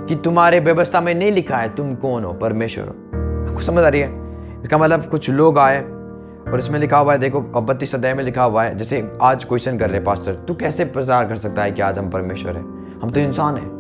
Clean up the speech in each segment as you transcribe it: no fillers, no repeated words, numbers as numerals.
कि तुम्हारे व्यवस्था में नहीं लिखा है तुम कौन हो, परमेश्वर हो। आपको समझ आ रही है? इसका मतलब कुछ लोग आए और इसमें लिखा हुआ है, देखो 32 अध्याय में लिखा हुआ है, जैसे आज क्वेश्चन कर रहे पास्टर, तू कैसे प्रचार कर सकता है कि आज हम परमेश्वर है, हम तो इंसान हैं।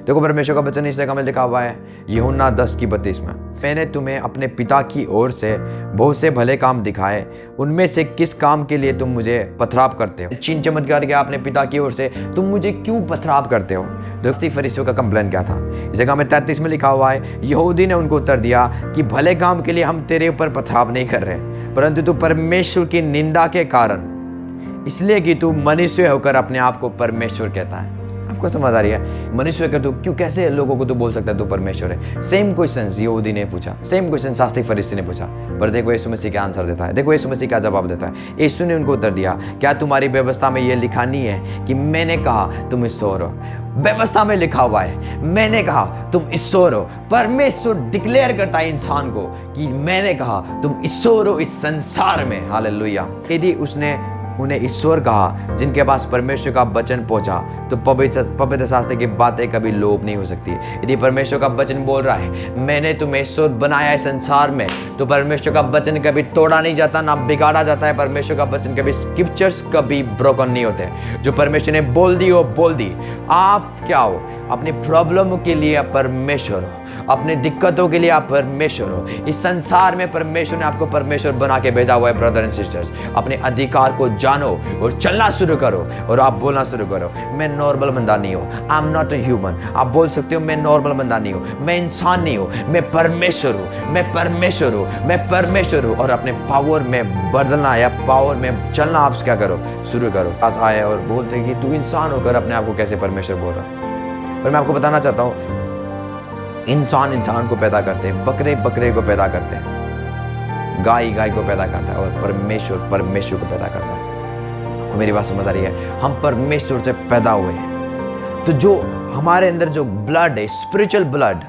देखो परमेश्वर का वचन इस जगह में लिखा हुआ है, यूहन्ना 10:32 में, मैंने तुम्हें अपने पिता की ओर से बहुत से भले काम दिखाए, उनमें से किस काम के लिए तुम मुझे पथराव करते हो? चिन्ह चमत्कार किया अपने पिता की ओर से, तुम मुझे क्यों पथराव करते हो? दोस्ती फरीसियों का कंप्लेन क्या था? इस जगह में 33 में लिखा हुआ है, यहूदी ने उनको उत्तर दिया कि भले काम के लिए हम तेरे ऊपर पथराव नहीं कर रहे, परंतु तू परमेश्वर की निंदा के कारण, इसलिए कि तू मनुष्य होकर अपने आप को परमेश्वर कहता है। आपको समझ आ रही है? मनुष्य होकर तू क्यों, कैसे लोगों को तू बोल सकता है तू परमेश्वर है? सेम क्वेश्चन यहूदी ने पूछा, सेम क्वेश्चन शास्त्री फरीसी ने पूछा, पर देखो यीशु मसीह क्या आंसर देता है, देखो यीशु मसीह क्या जवाब देता है। यीशु ने उनको उत्तर दिया, क्या तुम्हारी व्यवस्था में यह लिखा नहीं है कि मैंने कहा तुम ईश्वर हो? व्यवस्था में लिखा हुआ है, मैंने कहा तुम ईश्वर हो। परमेश्वर डिक्लेयर करता है इंसान को कि मैंने कहा तुम ईश्वर हो इस संसार में। हालेलुया। यदि उसने उन्हें ईश्वर कहा जिनके पास परमेश्वर का वचन पहुंचा, तो पवित्र शास्त्र की बातें कभी लोप नहीं हो सकती। यदि परमेश्वर का वचन बोल रहा है मैंने तुम्हें ईश्वर बनाया है संसार में, तो परमेश्वर का वचन कभी तोड़ा नहीं जाता, ना बिगाड़ा जाता है। परमेश्वर का वचन कभी, स्क्रिप्चर्स कभी ब्रोकन नहीं होते। जो परमेश्वर ने बोल दी वो बोल दी। आप क्या हो? अपनी प्रॉब्लम के लिए आप परमेश्वर हो, अपने दिक्कतों के लिए आप परमेश्वर हो। इस संसार में परमेश्वर ने आपको परमेश्वर बना के भेजा हुआ है। ब्रदर एंड सिस्टर्स, अपने अधिकार को जानो और चलना शुरू करो और आप बोलना शुरू करो, मैं नॉर्मल बंदा नहीं हूँ, I am not a human. आप बोल सकते हो मैं नॉर्मल बंदा नहीं हूँ, मैं इंसान नहीं हूँ, मैं परमेश्वर हूँ, मैं परमेश्वर हूँ, मैं परमेश्वर हूँ। और अपने पावर में बदलना या पावर में चलना आप क्या करो, शुरू करो। पास आए और बोलते हैं कि तू इंसान होकर अपने आप को कैसे परमेश्वर बोल रहा है? पर मैं आपको बताना चाहता हूँ, इंसान इंसान को पैदा करते हैं, बकरे बकरे को पैदा करते हैं, गाय गाय को पैदा करता है और परमेश्वर परमेश्वर को पैदा करता है। आपको मेरी बात समझ आ रही है? हम परमेश्वर से पैदा हुए हैं, तो जो हमारे अंदर जो ब्लड है, स्पिरिचुअल ब्लड,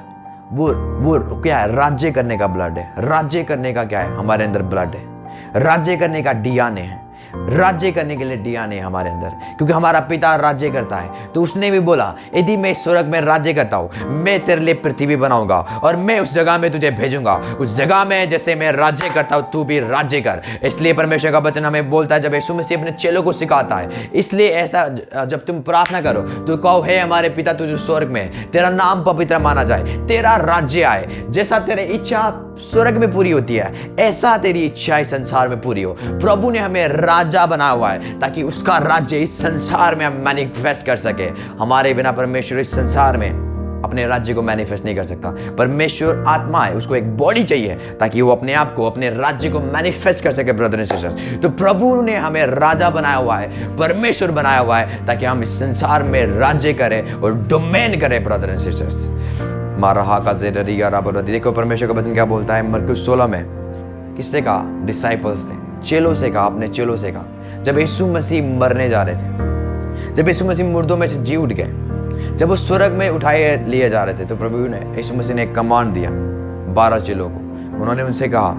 वो क्या है? राज्य करने का ब्लड है। राज्य करने का क्या है? हमारे अंदर ब्लड है। राज्य करने का डीएनए है। राज्य करने के लिए डीएनए हमारे अंदर, क्योंकि हमारा पिता राज्य करता है। तो उसने भी बोला यदि मैं स्वर्ग में राज्य करता हूं, मैं तेरे लिए पृथ्वी बनाऊंगा और मैं उस जगह में तुझे भेजूंगा। उस जगह में जैसे मैं राज्य करता हूं तू भी राज्य कर। इसलिए परमेश्वर का वचन हमें बोलता है, जब यीशु मसीह अपने चेलों को सिखाता है, इसलिए ऐसा जब तुम प्रार्थना करो तो कहो हे हमारे पिता तुझे स्वर्ग में, तेरा नाम पवित्र माना जाए, तेरा राज्य आए, जैसा तेरी इच्छा स्वर्ग में पूरी होती है ऐसा तेरी इच्छा इस संसार में पूरी हो। प्रभु ने हमें राजा बनाया हुआ है ताकि उसका राज्य इस संसार में हम मैनिफेस्ट कर सके। हमारे बिना परमेश्वर इस संसार में अपने राज्य को मैनिफेस्ट नहीं कर सकता। परमेश्वर आत्मा है, उसको एक बॉडी चाहिए ताकि वो अपने आप को, अपने राज्य को मैनिफेस्ट कर सके। ब्रदर एंड सिस्टर्स, तो प्रभु ने हमें राजा बनाया हुआ है, परमेश्वर बनाया हुआ है ताकि हम इस संसार में राज्य करें और डोमेन करें। ब्रदर एंड सिस्टर्स, मारहा का ज़ेडरिया राबरदी, देखो परमेश्वर का वचन क्या बोलता है मरकुस 16 में। किससे कहा? डिसाइपल्स से, चेलों से कहा, अपने चेलों से कहा। जब यीशु मसीह मरने जा रहे थे, जब यीशु मसीह मुर्दों में से जी उठ गए, जब वो स्वर्ग में उठाए लिए जा रहे थे, तो प्रभु ने, यीशु मसीह ने एक कमांड दिया 12 चेलों को। उन्होंने उनसे कहा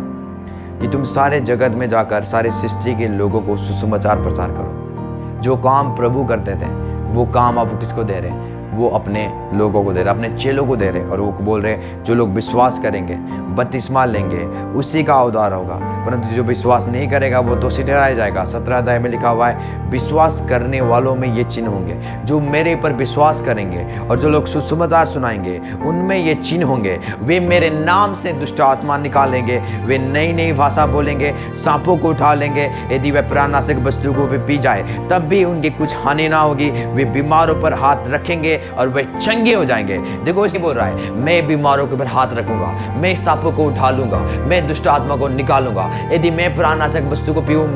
कि तुम सारे जगत में जाकर सारे सृष्टि के लोगों को सुसमाचार प्रचार करो। जो काम प्रभु करते थे वो काम अब किसको दे रहे? वो अपने लोगों को दे रहे, अपने चेलों को दे रहे। और वो बोल रहे जो लोग विश्वास करेंगे, बपतिस्मा लेंगे, उसी का उद्धार होगा, परंतु जो विश्वास नहीं करेगा वो तो ठहराया जाएगा। 17 अध्याय में लिखा हुआ है, विश्वास करने वालों में ये चिन्ह होंगे, जो मेरे पर विश्वास करेंगे और जो लोग सुसमाचार सुनाएंगे उनमें ये चिन्ह होंगे। वे मेरे नाम से दुष्ट आत्मा निकालेंगे, वे नई नई भाषा बोलेंगे, सांपों को उठा लेंगे, यदि वे प्राणनाशक वस्तु को भी पी जाए तब भी उनकी कुछ हानि ना होगी। वे बीमारों पर हाथ रखेंगे और वे चंगे हो जाएंगे। देखो इसे बोल रहा है, मैं बीमारों के ऊपर हाथ रखूंगा, मैं सांपों को उठा लूंगा, मैं दुष्ट आत्मा को निकालूंगा, यदि मैं प्राणनाशक वस्तु को पीऊं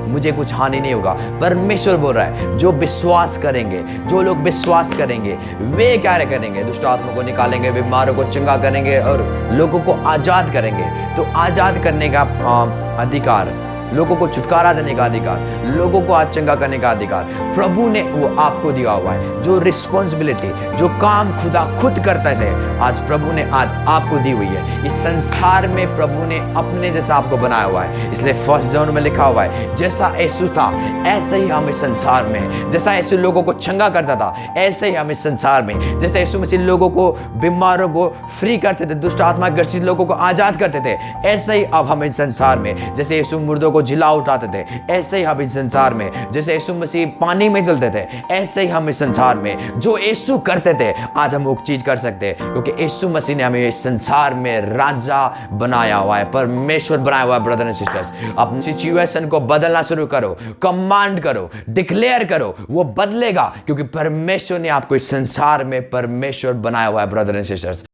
मुझे कुछ हानि नहीं होगा। परमेश्वर बोल रहा है जो विश्वास करेंगे, जो लोग विश्वास करेंगे वे क्या करेंगे? दुष्ट आत्मा को निकालेंगे, बीमारों को चंगा करेंगे और लोगों को आजाद करेंगे। तो आजाद करने का अधिकार लोगों को छुटकारा देने का अधिकार, लोगों को आज चंगा करने का अधिकार प्रभु ने वो आपको दिया हुआ है। जो रिस्पॉन्सिबिलिटी, जो काम खुदा खुद करते थे, आज प्रभु ने आज आपको दी हुई है। इस संसार में प्रभु ने अपने जैसा आपको बनाया हुआ है। इसलिए 1 जॉन में लिखा हुआ है, जैसा यीशु था ऐसे ही हम इस संसार में, जैसा यीशु लोगों को चंगा करता था ऐसे ही हम इस संसार में, जैसे यीशु मसीह लोगों को, बीमारों को फ्री करते थे, दुष्ट आत्मा ग्रसित लोगों को आजाद करते थे, ऐसे ही अब हम इस संसार में, जैसे यीशु मुर्दों को जिला उठाते थे ऐसे ही हम इस संसार में, जैसे यीशु मसीह पानी में चलते थे ऐसे ही हम इस संसार में, जो यीशु करते थे आज हम वो चीज कर सकते हैं, क्योंकि यीशु मसीह ने हमें इस संसार में राजा बनाया हुआ है, परमेश्वर बनाया हुआ है। ब्रदर एंड सिस्टर्स, अपनी सिचुएशन को बदलना शुरू करो, कमांड करो, डिक्लेयर करो, वो बदलेगा, क्योंकि परमेश्वर ने आपको इस संसार में परमेश्वर बनाया हुआ है। Brother and sisters,